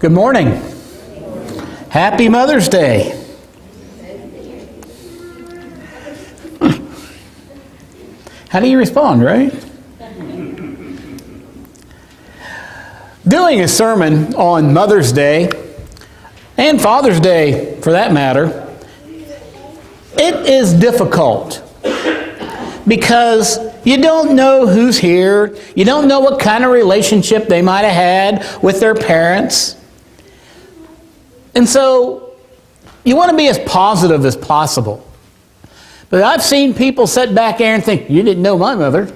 Good morning. Happy Mother's Day. How do you respond, right? Doing a sermon on Mother's Day, and Father's Day for that matter, it is difficult because you don't know who's here. You don't know what kind of relationship they might have had with their parents. And so you want to be as positive as possible. But I've seen people sit back there and think, you didn't know my mother.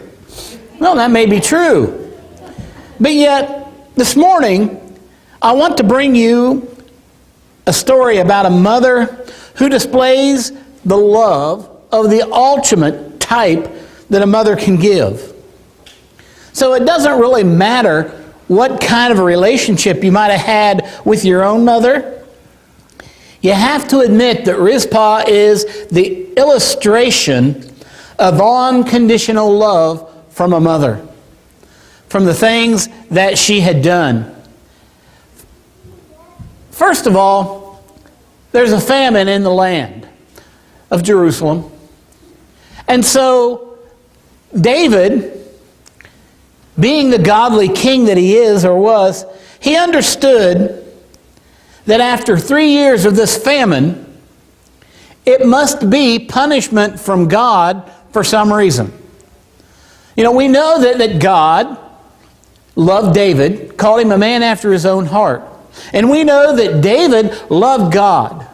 Well, that may be true. But yet, this morning, I want to bring you a story about a mother who displays the love of the ultimate type that a mother can give. So it doesn't really matter what kind of a relationship you might have had with your own mother. You have to admit that Rizpah is the illustration of unconditional love from a mother, from the things that she had done. First of all, there's a famine in the land of Jerusalem. And so David, being the godly king that he is or was, he understood that after 3 years of this famine, it must be punishment from God for some reason. You know, we know that God loved David, called him a man after his own heart. And we know that David loved God.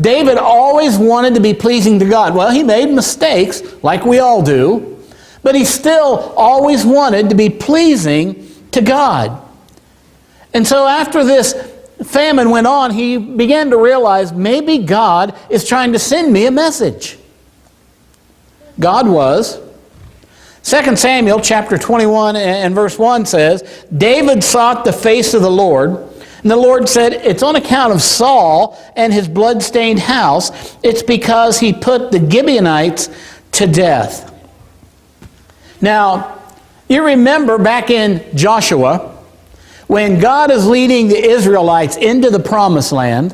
David always wanted to be pleasing to God. Well, he made mistakes, like we all do, but he still always wanted to be pleasing to God. And so after this famine went on, he began to realize maybe God is trying to send me a message. God was. 2 Samuel chapter 21 and verse 1 says, David sought the face of the Lord, and the Lord said, it's on account of Saul and his blood-stained house. It's because he put the Gibeonites to death. Now, you remember back in Joshua, when God is leading the Israelites into the promised land,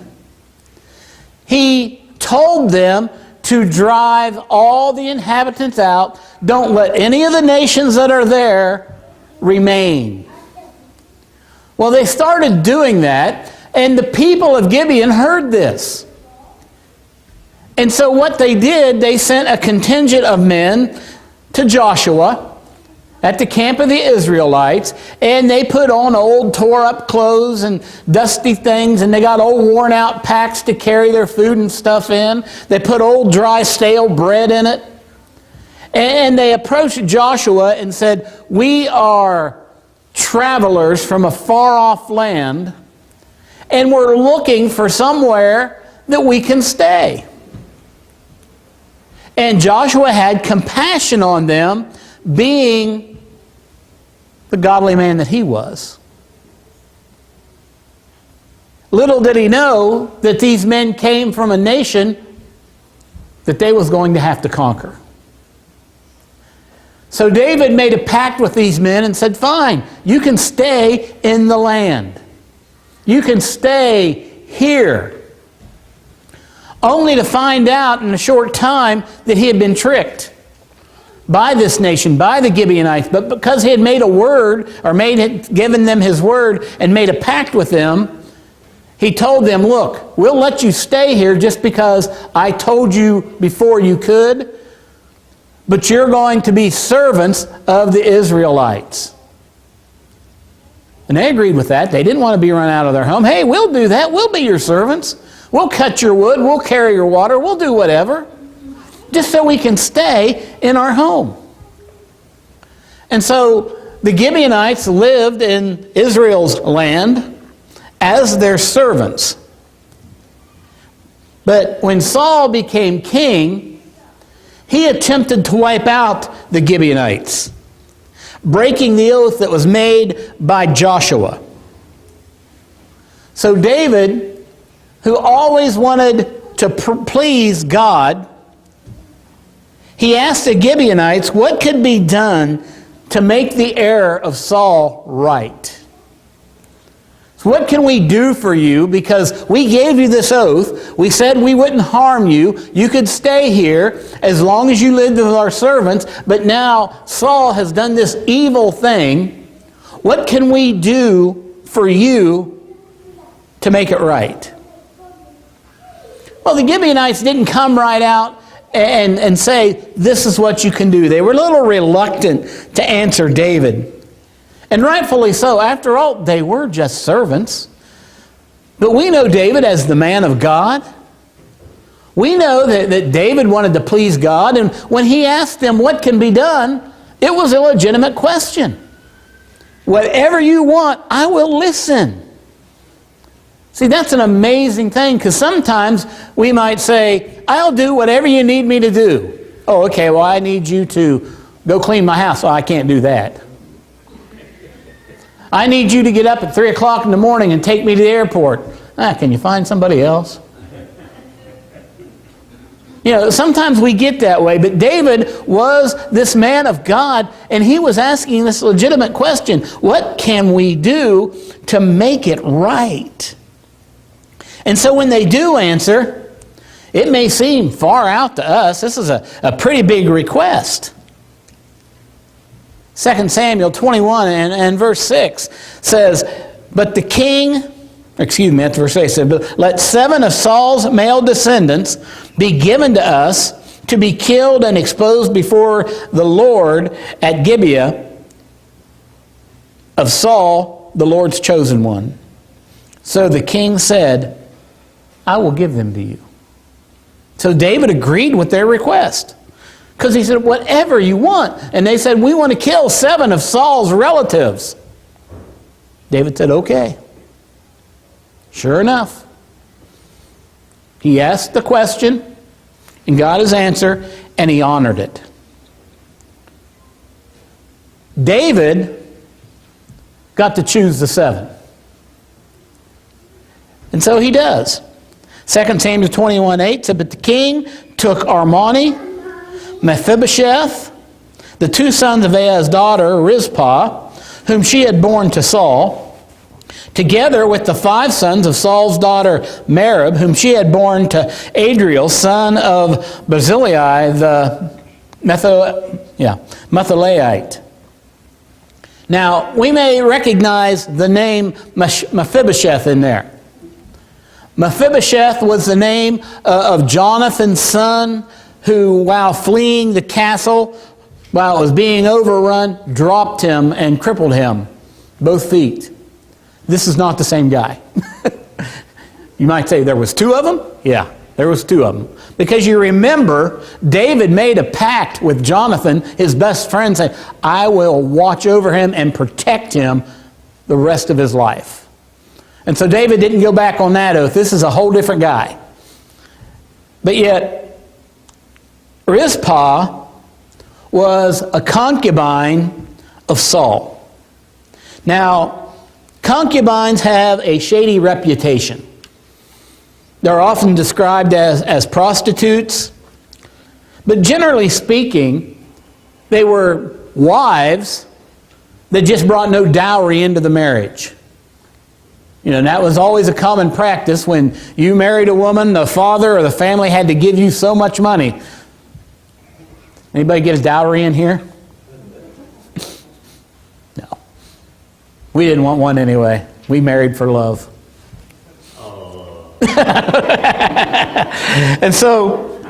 He told them to drive all the inhabitants out. Don't let any of the nations that are there remain. Well, they started doing that, and the people of Gibeon heard this. And so what they did, they sent a contingent of men to Joshua at the camp of the Israelites, and they put on old tore-up clothes and dusty things, and they got old worn-out packs to carry their food and stuff in. They put old dry stale bread in it. And they approached Joshua and said, we are travelers from a far-off land, and we're looking for somewhere that we can stay. And Joshua had compassion on them, being the godly man that he was. Little did he know that these men came from a nation that they was going to have to conquer. So David made a pact with these men and said, fine, you can stay in the land. You can stay here. Only to find out in a short time that he had been tricked by this nation, by the Gibeonites. But because he had made a word, or given them his word and made a pact with them, he told them, look, we'll let you stay here just because I told you before you could, but you're going to be servants of the Israelites. And they agreed with that. They didn't want to be run out of their home. Hey, we'll do that. We'll be your servants. We'll cut your wood. We'll carry your water. We'll do whatever, just so we can stay in our home. And so the Gibeonites lived in Israel's land as their servants. But when Saul became king, he attempted to wipe out the Gibeonites, breaking the oath that was made by Joshua. So David, who always wanted to please God, he asked the Gibeonites what could be done to make the error of Saul right. What can we do for you? Because we gave you this oath. We said we wouldn't harm you. You could stay here as long as you lived with our servants. But now Saul has done this evil thing. What can we do for you to make it right? Well, the Gibeonites didn't come right out and say, this is what you can do. They were a little reluctant to answer David. And rightfully so. After all, they were just servants. But we know David as the man of God. We know that David wanted to please God. And when he asked them what can be done, it was a legitimate question. Whatever you want, I will listen. See, that's an amazing thing, because sometimes we might say, I'll do whatever you need me to do. Oh, okay, well, I need you to go clean my house. Oh, I can't do that. I need you to get up at 3 o'clock in the morning and take me to the airport. Can you find somebody else? Sometimes we get that way, but David was this man of God, and he was asking this legitimate question. What can we do to make it right? And so when they do answer, it may seem far out to us. This is a pretty big request. 2 Samuel 21 and verse 6 says, but the king, that's verse 8, said, let 7 of Saul's male descendants be given to us to be killed and exposed before the Lord at Gibeah of Saul, the Lord's chosen one. So the king said, I will give them to you. So David agreed with their request. Because he said, whatever you want. And they said, we want to kill 7 of Saul's relatives. David said, okay. Sure enough. He asked the question and got his answer, and he honored it. David got to choose the 7. And so he does. 2 Samuel 21:8 said, but the king took Armoni, Mephibosheth, the 2 sons of Ahaz's daughter, Rizpah, whom she had borne to Saul, together with the 5 sons of Saul's daughter Merab, whom she had borne to Adriel, son of Barzillai, the Metholaite. Now, we may recognize the name Mephibosheth in there. Mephibosheth was the name of Jonathan's son, who, while fleeing the castle, while it was being overrun, dropped him and crippled him, both feet. This is not the same guy. You might say there was 2 of them? Yeah, there was 2 of them. Because you remember, David made a pact with Jonathan, his best friend, saying, I will watch over him and protect him the rest of his life. And so David didn't go back on that oath. This is a whole different guy. But yet, Rizpah was a concubine of Saul. Now, concubines have a shady reputation. They're often described as prostitutes. But generally speaking, they were wives that just brought no dowry into the marriage. And that was always a common practice. When you married a woman, the father or the family had to give you so much money. Anybody get a dowry in here? No. We didn't want one anyway. We married for love. And so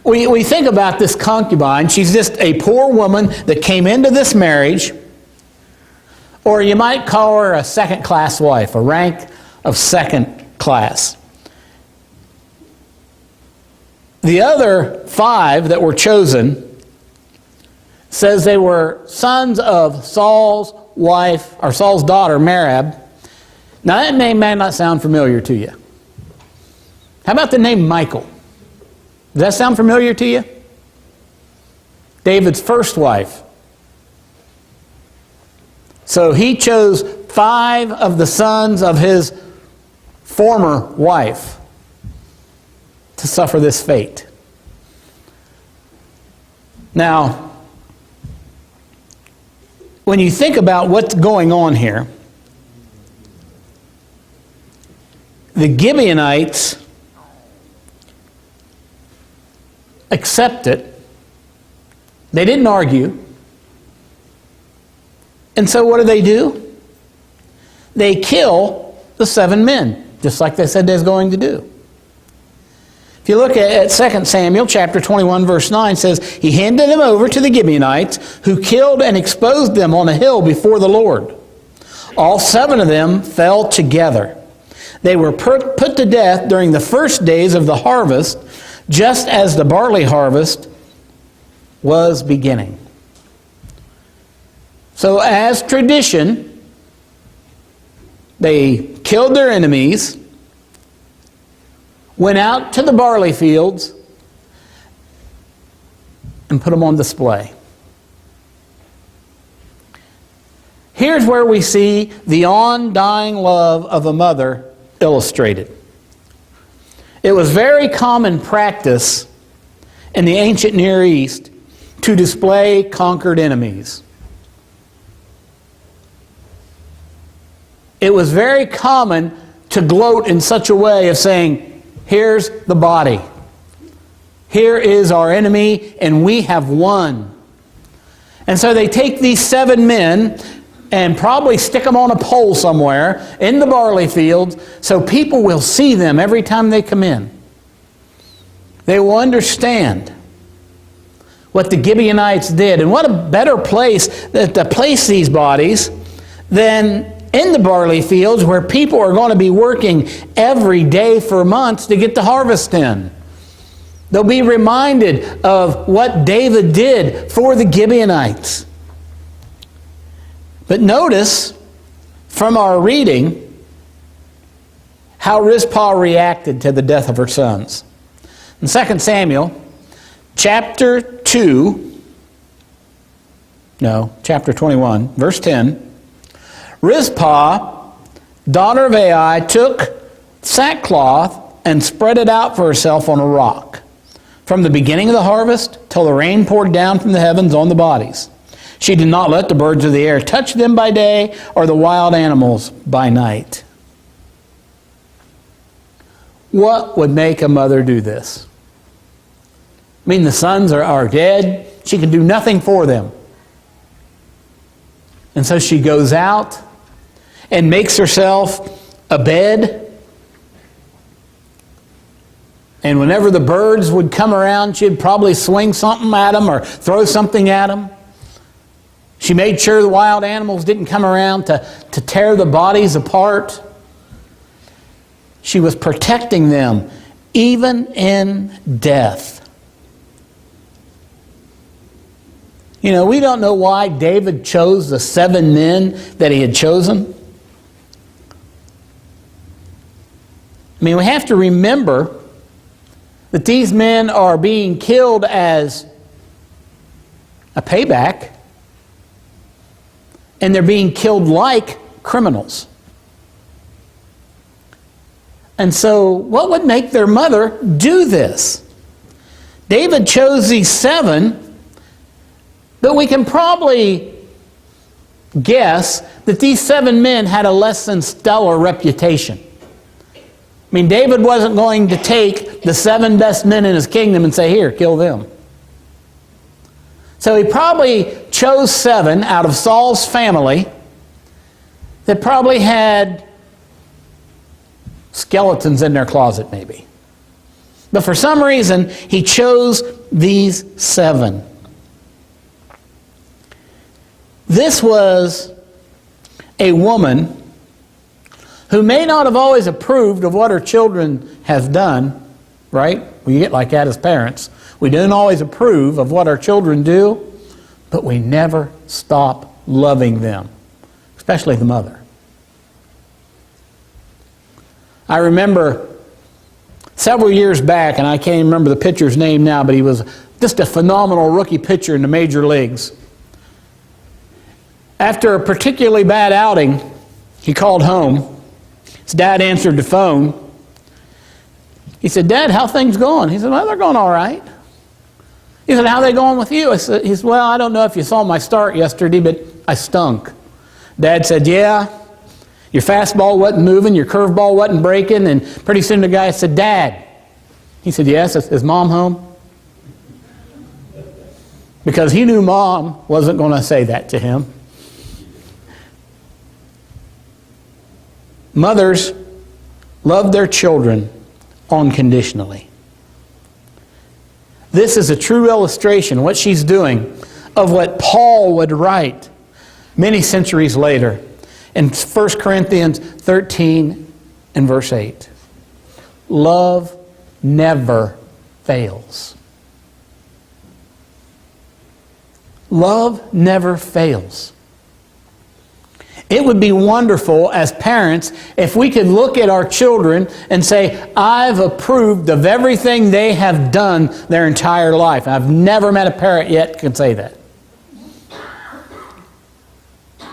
we think about this concubine. She's just a poor woman that came into this marriage. Or you might call her a second-class wife, a rank of second class. The other 5 that were chosen says they were sons of Saul's wife, or Saul's daughter, Merab. Now that name may not sound familiar to you. How about the name Michal? Does that sound familiar to you? David's first wife. So he chose 5 of the sons of his former wife to suffer this fate. Now, when you think about what's going on here, the Gibeonites accept it. They didn't argue. And so what do? They kill the 7 men, just like they said they was going to do. If you look at 2 Samuel chapter 21, verse 9, says, he handed them over to the Gibeonites, who killed and exposed them on a hill before the Lord. All 7 of them fell together. They were put to death during the first days of the harvest, just as the barley harvest was beginning. So as tradition, they killed their enemies, went out to the barley fields, and put them on display. Here's where we see the undying love of a mother illustrated. It was very common practice in the ancient Near East to display conquered enemies. It was very common to gloat in such a way of saying, here's the body. Here is our enemy, and we have won. And so they take these 7 men and probably stick them on a pole somewhere in the barley fields so people will see them every time they come in. They will understand what the Gibeonites did. And what a better place to place these bodies than in the barley fields, where people are going to be working every day for months to get the harvest in. They'll be reminded of what David did for the Gibeonites. But notice from our reading how Rizpah reacted to the death of her sons. In 2 Samuel chapter 21, verse 10, Rizpah, daughter of Ai, took sackcloth and spread it out for herself on a rock, from the beginning of the harvest till the rain poured down from the heavens on the bodies. She did not let the birds of the air touch them by day, or the wild animals by night. What would make a mother do this? I mean, the sons are dead. She can do nothing for them. And so she goes out and makes herself a bed. And whenever the birds would come around, she'd probably swing something at them or throw something at them. She made sure the wild animals didn't come around to tear the bodies apart. She was protecting them even in death. You know, we don't know why David chose the 7 men that he had chosen. I mean, we have to remember that these men are being killed as a payback, and they're being killed like criminals. And so, what would make their mother do this? David chose these 7, but we can probably guess that these 7 men had a less than stellar reputation. I mean, David wasn't going to take the 7 best men in his kingdom and say, here, kill them. So he probably chose 7 out of Saul's family that probably had skeletons in their closet, maybe. But for some reason, he chose these 7. This was a woman who may not have always approved of what her children have done, right? We get like that as parents. We don't always approve of what our children do, but we never stop loving them, especially the mother. I remember several years back, and I can't even remember the pitcher's name now, but he was just a phenomenal rookie pitcher in the major leagues. After a particularly bad outing, he called home. His dad answered the phone. He said, "Dad, how things going?" He said, "Well, they're going all right." He said, "How are they going with you?" He said, "Well, I don't know if you saw my start yesterday, but I stunk." Dad said, "Yeah, Your fastball wasn't moving, your curveball wasn't breaking, and pretty soon the guy said, "Dad." He said, "Yes, is Mom home?" Because he knew Mom wasn't going to say that to him. Mothers love their children unconditionally. This is a true illustration, what she's doing, of what Paul would write many centuries later in 1 Corinthians 13 and verse 8. Love never fails. Love never fails. It would be wonderful as parents if we could look at our children and say, "I've approved of everything they have done their entire life." I've never met a parent yet who can say that.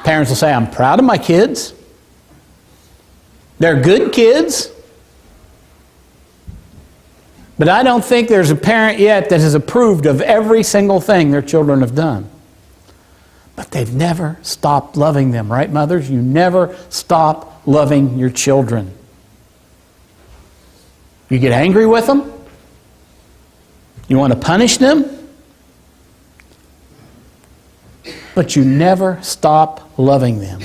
Parents will say, "I'm proud of my kids. They're good kids." But I don't think there's a parent yet that has approved of every single thing their children have done. But they've never stopped loving them, right, mothers? You never stop loving your children. You get angry with them? You want to punish them? But you never stop loving them.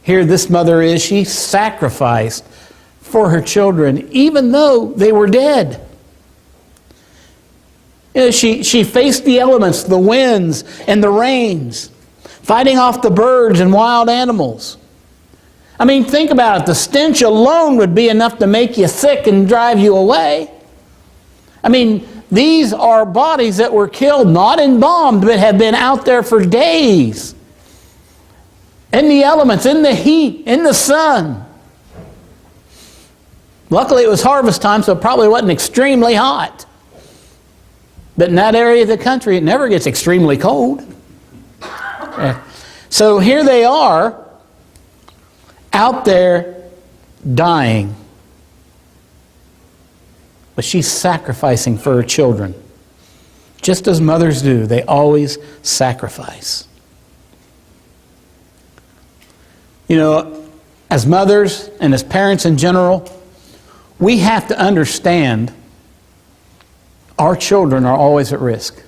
Here this mother is, she sacrificed for her children, even though they were dead. You know, she faced the elements, the winds and the rains, fighting off the birds and wild animals. I mean, think about it. The stench alone would be enough to make you sick and drive you away. I mean, these are bodies that were killed, not embalmed, but have been out there for days. In the elements, in the heat, in the sun. Luckily it was harvest time, so it probably wasn't extremely hot. But in that area of the country, it never gets extremely cold. So here they are, out there dying. But she's sacrificing for her children. Just as mothers do, they always sacrifice. You know, as mothers and as parents in general, we have to understand our children are always at risk.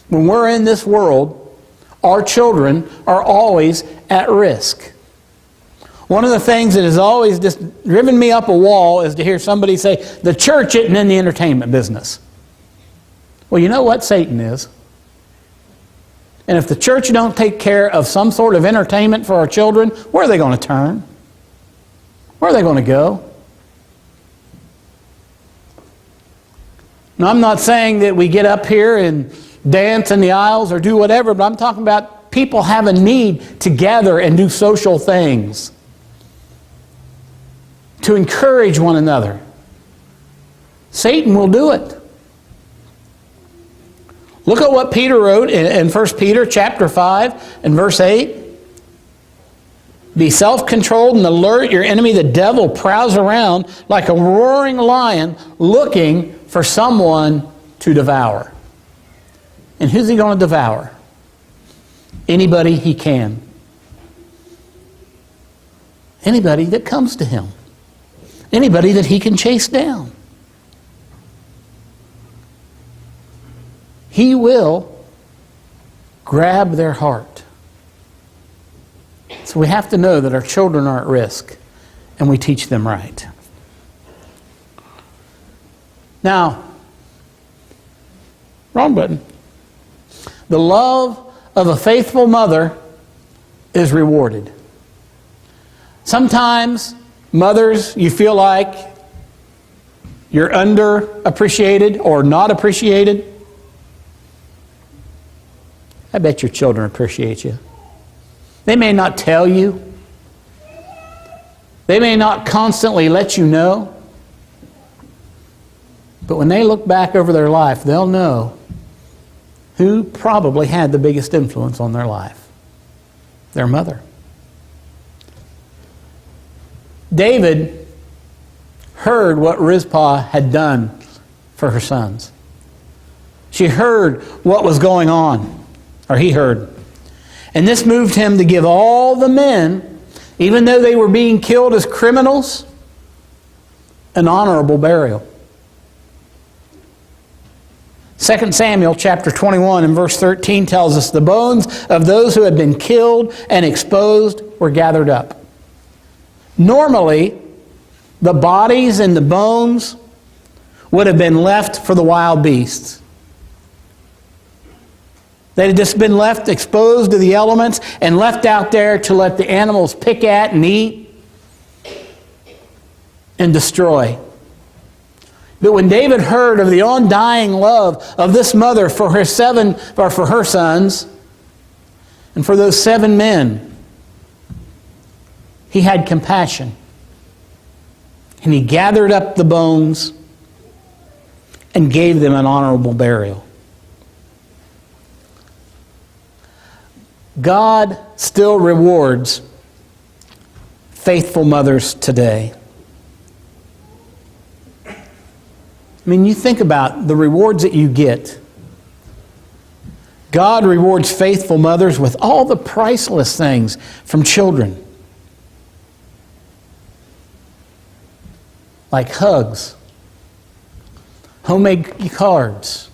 When we're in this world, our children are always at risk. One of the things that has always just driven me up a wall is to hear somebody say, "The church isn't in the entertainment business." Well, you know what? Satan is. And if the church don't take care of some sort of entertainment for our children, where are they going to turn? Where are they going to go? Now, I'm not saying that we get up here and dance in the aisles or do whatever, but I'm talking about people have a need to gather and do social things, to encourage one another. Satan will do it. Look at what Peter wrote in 1 Peter chapter 5 and verse 8. Be self-controlled and alert. Your enemy, the devil, prowls around like a roaring lion looking for someone to devour. And who's he going to devour? Anybody he can. Anybody that comes to him. Anybody that he can chase down. He will grab their heart. So we have to know that our children are at risk, and we teach them right. Now, wrong button. The love of a faithful mother is rewarded. Sometimes, mothers, you feel like you're underappreciated or not appreciated. I bet your children appreciate you. They may not tell you. They may not constantly let you know. But when they look back over their life, they'll know who probably had the biggest influence on their life. Their mother. David heard what Rizpah had done for her sons. She heard what was going on, or he heard. And this moved him to give all the men, even though they were being killed as criminals, an honorable burial. 2 Samuel chapter 21 and verse 13 tells us the bones of those who had been killed and exposed were gathered up. Normally, the bodies and the bones would have been left for the wild beasts. They had just been left exposed to the elements and left out there to let the animals pick at and eat and destroy. But when David heard of the undying love of this mother for her sons and for those 7 men, he had compassion. And he gathered up the bones and gave them an honorable burial. God still rewards faithful mothers today. I mean, you think about the rewards that you get. God rewards faithful mothers with all the priceless things from children. Like hugs, homemade cards,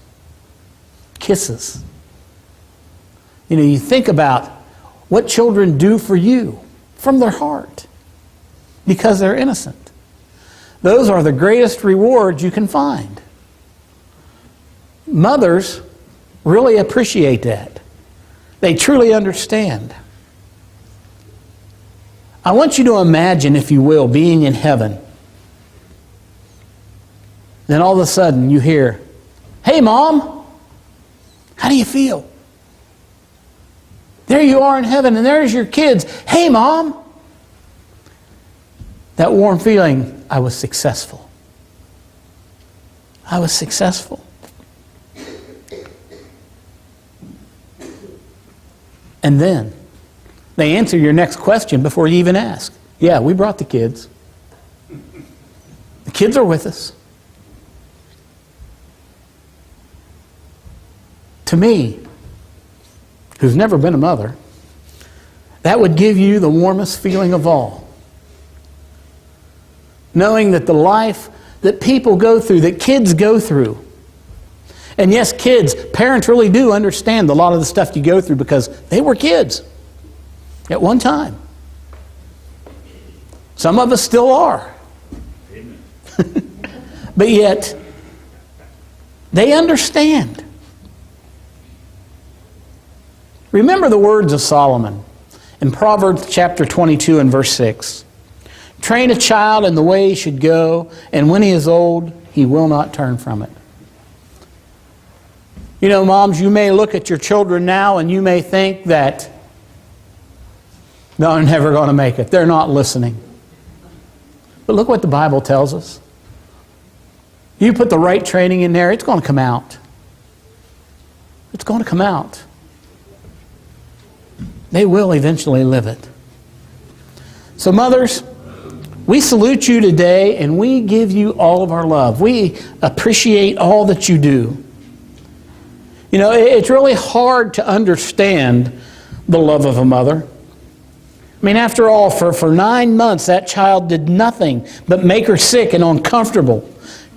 kisses. You know, you think about what children do for you from their heart because they're innocent. Those are the greatest rewards you can find. Mothers really appreciate that. They truly understand. I want you to imagine, if you will, being in heaven. Then all of a sudden you hear, "Hey, Mom, how do you feel?" There you are in heaven, and there's your kids. "Hey, Mom." That warm feeling, I was successful. I was successful. And then they answer your next question before you even ask. "Yeah, we brought the kids. The kids are with us." To me, who's never been a mother, that would give you the warmest feeling of all. Knowing that the life that people go through, that kids go through, and yes, kids, parents really do understand a lot of the stuff you go through because they were kids at one time. Some of us still are. But yet, they understand. Remember the words of Solomon in Proverbs chapter 22 and verse 6. "Train a child in the way he should go, and when he is old, he will not turn from it." You know, moms, you may look at your children now and you may think that they're never going to make it. They're not listening. But look what the Bible tells us. You put the right training in there, it's going to come out. It's going to come out. They will eventually live it. So mothers, we salute you today and we give you all of our love. We appreciate all that you do. You know, it's really hard to understand the love of a mother. I mean, after all, for 9 months, that child did nothing but make her sick and uncomfortable,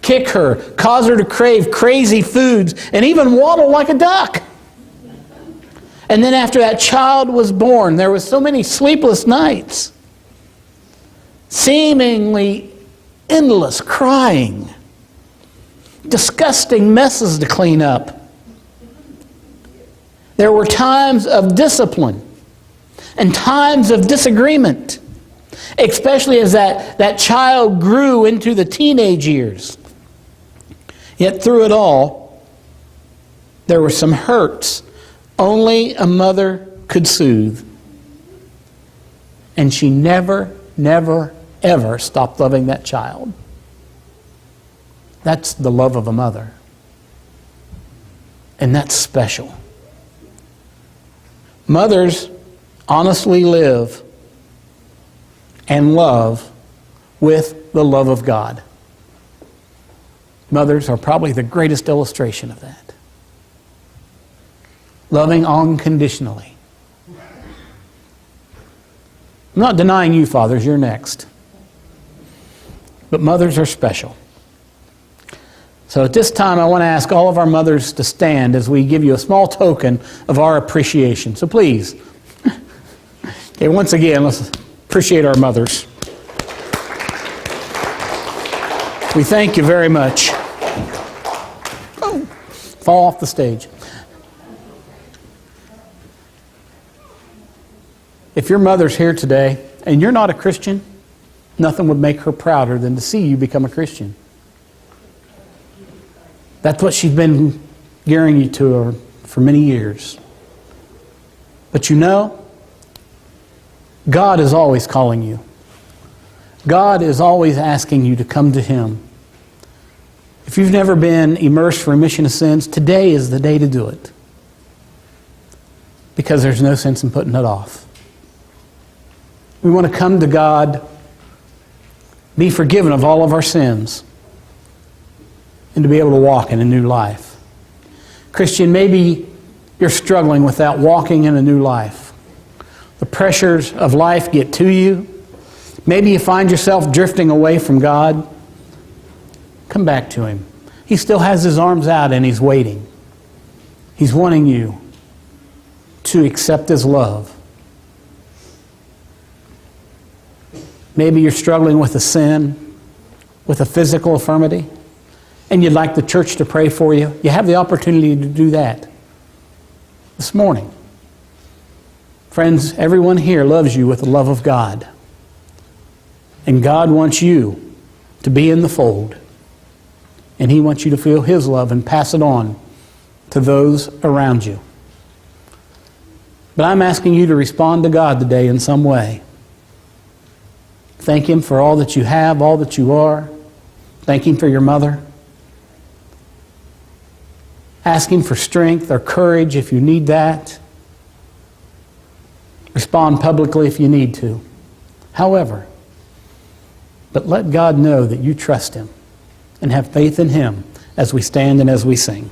kick her, cause her to crave crazy foods, and even waddle like a duck. And then after that child was born, there was so many sleepless nights, seemingly endless crying, disgusting messes to clean up. There were times of discipline and times of disagreement, especially as that child grew into the teenage years. Yet through it all, there were some hurts only a mother could soothe. And she never, ever stopped loving that child. That's the love of a mother. And that's special. Mothers honestly live and love with the love of God. Mothers are probably the greatest illustration of that. Loving unconditionally. I'm not denying you, fathers, you're next. But mothers are special. So at this time, I want to ask all of our mothers to stand as we give you a small token of our appreciation. So please, okay, once again, let's appreciate our mothers. We thank you very much. Oh, fall off the stage. If your mother's here today and you're not a Christian, nothing would make her prouder than to see you become a Christian. That's what she's been gearing you to her for many years. But you know, God is always calling you. God is always asking you to come to Him. If you've never been immersed for remission of sins, today is the day to do it. Because there's no sense in putting it off. We want to come to God, be forgiven of all of our sins, and to be able to walk in a new life. Christian, maybe you're struggling with that walking in a new life. The pressures of life get to you. Maybe you find yourself drifting away from God. Come back to Him. He still has His arms out and He's waiting. He's wanting you to accept His love. Maybe you're struggling with a sin, with a physical infirmity, and you'd like the church to pray for you. You have the opportunity to do that this morning. Friends, everyone here loves you with the love of God. And God wants you to be in the fold. And He wants you to feel His love and pass it on to those around you. But I'm asking you to respond to God today in some way. Thank Him for all that you have, all that you are. Thank Him for your mother. Ask Him for strength or courage if you need that. Respond publicly if you need to. However, but let God know that you trust Him and have faith in Him as we stand and as we sing.